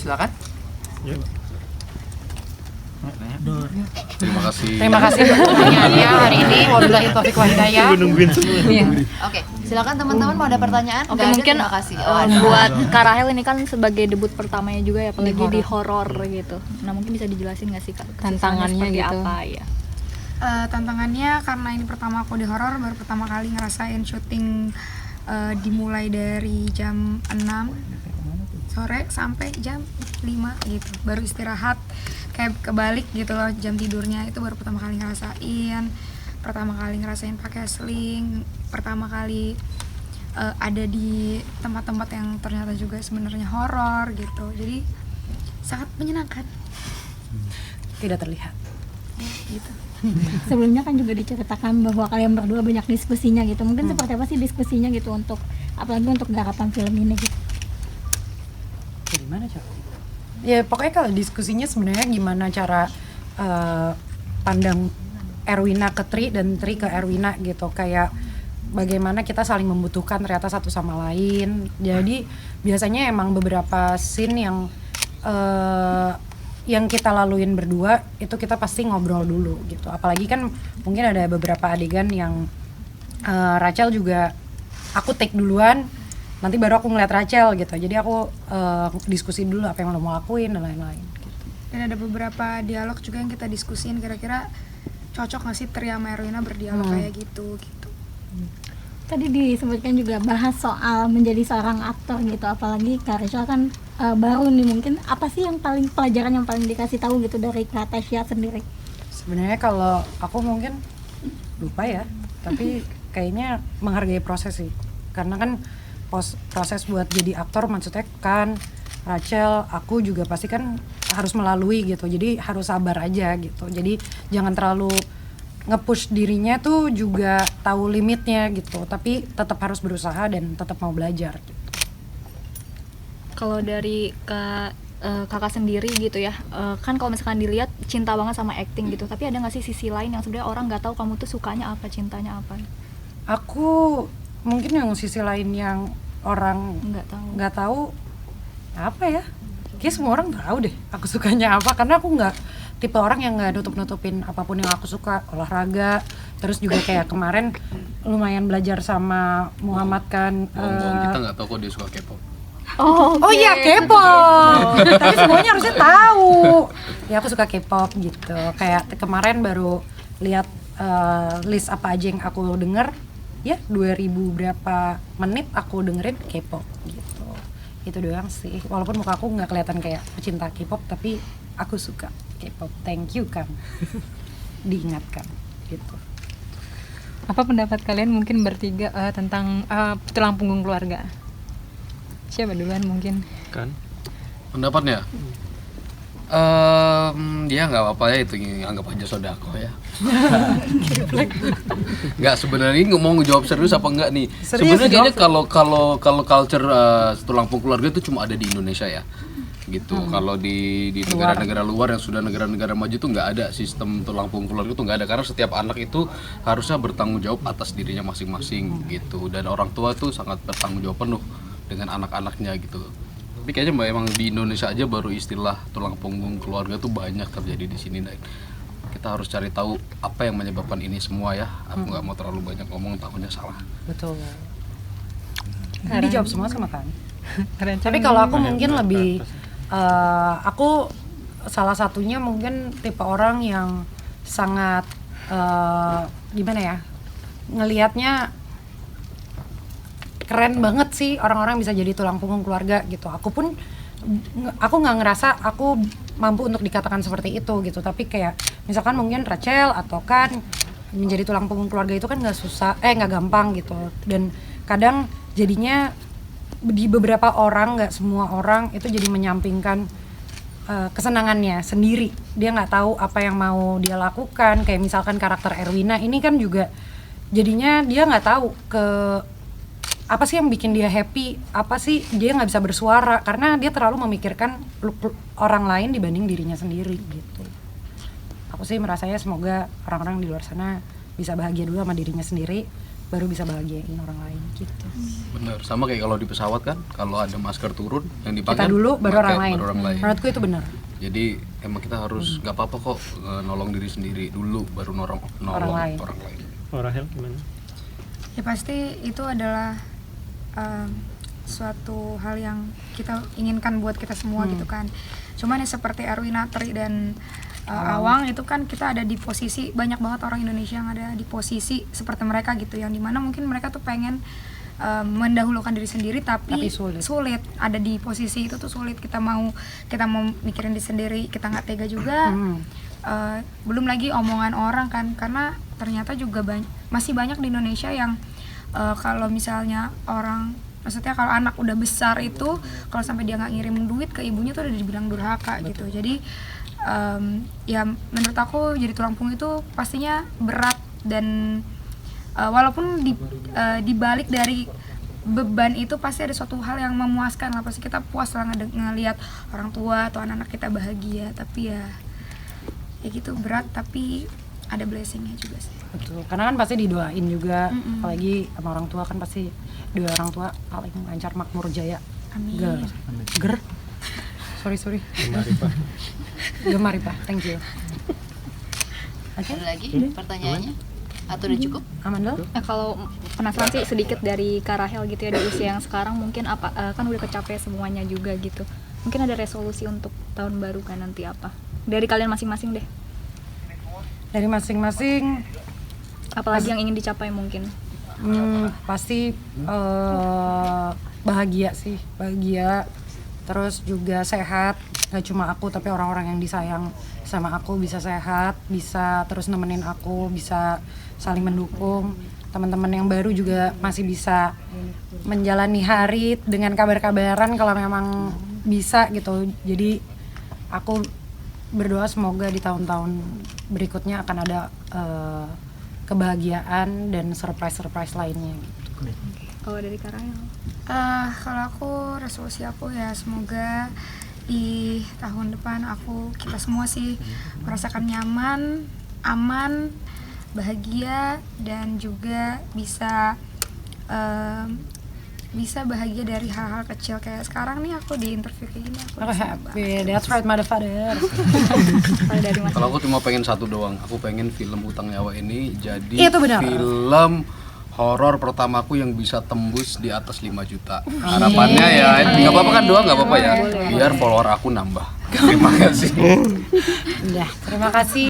Silakan. Ya. Terima kasih. Terima kasih pertanyaannya hari ini. Wabillahi taufiq wal hidayah. Nungguin semua. Iya. Oke, silakan teman-teman mau ada pertanyaan? Oke, Nggak ada, mungkin terima kasih. buat Kak Rahel ini kan sebagai debut pertamanya juga ya, apalagi Di di horor gitu. Nah, mungkin bisa dijelasin nggak sih Kak Tantangannya seperti gitu. apa ya? Tantangannya karena ini pertama aku di horor, baru pertama kali ngerasain syuting dimulai dari jam 6 sore sampai jam 5 gitu, baru istirahat kayak kebalik gitu loh jam tidurnya. Itu baru pertama kali ngerasain pakai sling, pertama kali ada di tempat-tempat yang ternyata juga sebenarnya horor gitu, jadi sangat menyenangkan. Tidak terlihat. Gitu. Sebelumnya kan juga diceritakan bahwa kalian berdua banyak diskusinya gitu. Mungkin seperti apa sih diskusinya gitu untuk apalagi untuk garapan film ini gitu. Gimana cara? Ya pokoknya kalau diskusinya sebenarnya gimana cara pandang Erwina ke Tri dan Tri ke Erwina gitu, kayak bagaimana kita saling membutuhkan ternyata satu sama lain. Jadi biasanya emang beberapa scene yang kita laluin berdua itu kita pasti ngobrol dulu gitu. Apalagi kan mungkin ada beberapa adegan yang Rachel juga aku take duluan, nanti baru aku ngeliat Rachel gitu. Jadi aku diskusi dulu apa yang lo mau lakuin dan lain-lain gitu. Dan ada beberapa dialog juga yang kita diskusin, kira-kira cocok nggak sih Tri sama Erwina berdialog kayak gitu. Tadi disebutkan juga bahas soal menjadi seorang aktor gitu, apalagi Kak Rachel kan baru nih, mungkin apa sih yang pelajaran yang paling dikasih tahu gitu dari Kak Tasya sendiri? Sebenarnya kalau aku mungkin lupa ya, tapi kayaknya menghargai proses sih. Karena kan proses buat jadi aktor maksudnya kan Rachel, aku juga pasti kan harus melalui gitu. Jadi harus sabar aja gitu. Jadi jangan terlalu nge-push dirinya tuh, juga tahu limitnya gitu. Tapi tetap harus berusaha dan tetap mau belajar gitu. Kalau dari kakak sendiri gitu ya, kan kalau misalkan dilihat cinta banget sama acting gitu, tapi ada nggak sih sisi lain yang sebenarnya orang nggak tahu kamu tuh sukanya apa, cintanya apa? Aku mungkin yang sisi lain yang orang nggak tahu apa ya, kayak semua orang tahu deh aku sukanya apa, karena aku nggak tipe orang yang nggak nutup-nutupin apapun yang aku suka. Olahraga, terus juga kayak kemarin lumayan belajar sama Muhammad kan. Kita nggak tahu kok dia suka K-pop. Oh iya, K-pop. Tapi semuanya harusnya tahu. Ya aku suka K-pop gitu. Kayak kemarin baru lihat list apa aja yang aku denger. Ya 2000 berapa menit aku dengerin K-pop gitu. Itu doang sih. Walaupun muka aku nggak kelihatan kayak pecinta K-pop, tapi aku suka K-pop. Thank you kan. Diingatkan gitu. Apa pendapat kalian mungkin bertiga tentang tulang punggung keluarga? Siapa duluan mungkin? Kan? Pendapatnya? Ya nggak apa-apa ya, itu anggap aja sodako ya. Nggak, sebenarnya mau ngejawab serius apa enggak nih? Sebenarnya kalau culture tulang punggung keluarga itu cuma ada di Indonesia ya, gitu. Kalau di negara-negara luar yang sudah negara-negara maju tuh nggak ada sistem tulang punggung keluarga, itu nggak ada, karena setiap anak itu harusnya bertanggung jawab atas dirinya masing-masing gitu, dan orang tua tuh sangat bertanggung jawab penuh dengan anak-anaknya gitu. Tapi kayaknya emang di Indonesia aja baru istilah tulang punggung keluarga tuh banyak terjadi di sini, dan kita harus cari tahu apa yang menyebabkan ini semua ya. Aku nggak mau terlalu banyak ngomong, takutnya salah. Betul. Ini dijawab semua sama kan. Tapi Tapi kalau aku mungkin lebih aku salah satunya mungkin tipe orang yang sangat gimana ya, ngelihatnya keren banget sih orang-orang bisa jadi tulang punggung keluarga gitu. Aku nggak ngerasa aku mampu untuk dikatakan seperti itu gitu. Tapi kayak misalkan mungkin Rachel atau kan menjadi tulang punggung keluarga itu kan nggak gampang gitu. Dan kadang jadinya di beberapa orang, nggak semua orang itu jadi menyampingkan kesenangannya sendiri. Dia nggak tahu apa yang mau dia lakukan. Kayak misalkan karakter Erwina ini kan juga jadinya dia nggak tahu apa sih yang bikin dia happy, apa sih dia nggak bisa bersuara karena dia terlalu memikirkan orang lain dibanding dirinya sendiri gitu. Aku sih merasanya semoga orang-orang di luar sana bisa bahagia dulu sama dirinya sendiri, baru bisa bahagiain orang lain gitu. Bener, sama kayak kalau di pesawat kan, kalau ada masker turun yang dipakai Kita dulu baru orang lain. baru orang lain. Menurutku itu benar. Jadi emang kita harus nggak apa-apa kok nolong diri sendiri dulu baru nolong Orang lain. orang lain. Rahel gimana? Ya pasti itu adalah suatu hal yang kita inginkan buat kita semua gitu kan. Cuman ya seperti Erwina, Tri dan Awang itu kan kita ada di posisi, banyak banget orang Indonesia yang ada di posisi seperti mereka gitu, yang dimana mungkin mereka tuh pengen mendahulukan diri sendiri tapi sulit ada di posisi itu tuh sulit. Kita mau mikirin diri sendiri, kita nggak tega juga. Belum lagi omongan orang kan, karena ternyata juga masih banyak di Indonesia yang kalau misalnya orang, maksudnya kalau anak udah besar itu kalau sampai dia nggak ngirim duit ke ibunya tuh udah dibilang durhaka. Betul. Gitu. Jadi ya menurut aku jadi tulang punggung itu pastinya berat, dan walaupun di balik dari beban itu pasti ada suatu hal yang memuaskan lah, pasti kita puas lah ngelihat orang tua atau anak-anak kita bahagia. Tapi ya gitu, berat tapi ada blessingnya juga sih. Betul, karena kan pasti didoain juga, apalagi sama orang tua kan pasti doa orang tua paling lancar makmur jaya. Amin. Ger. Sorry. Gemar Pak, thank you. Oke. Ada lagi pertanyaannya? Atau udah cukup? Aman dong? Kalau penasaran sih sedikit dari Kak Rahel gitu ya, di usia yang sekarang mungkin kan udah kecapai semuanya juga gitu. Mungkin ada resolusi untuk tahun baru kan nanti apa? Dari kalian masing-masing deh. Dari masing-masing Apalagi yang ingin dicapai mungkin? Pasti bahagia sih, bahagia. Terus juga sehat, gak cuma aku tapi orang-orang yang disayang sama aku bisa sehat, bisa terus nemenin aku, bisa saling mendukung. Teman-teman yang baru juga masih bisa menjalani hari dengan kabar-kabaran kalau memang bisa gitu. Jadi aku berdoa semoga di tahun-tahun berikutnya akan ada kebahagiaan dan surprise lainnya gitu. Kalau dari Kak Rahel? Kalau aku, resolusi aku ya semoga di tahun depan kita semua sih merasakan nyaman, aman, bahagia, dan juga bisa bahagia dari hal-hal kecil. Kayak sekarang nih aku di interview kayak gini, aku happy, that's right motherfucker. Kalau aku cuma pengen satu doang, aku pengen film Utang Nyawa ini jadi Itu benar. film horor pertamaku yang bisa tembus di atas 5 juta. Harapannya ya, nggak apa-apa kan doang, nggak apa-apa ya. Biar follower aku nambah. Terima kasih. Udah, terima kasih.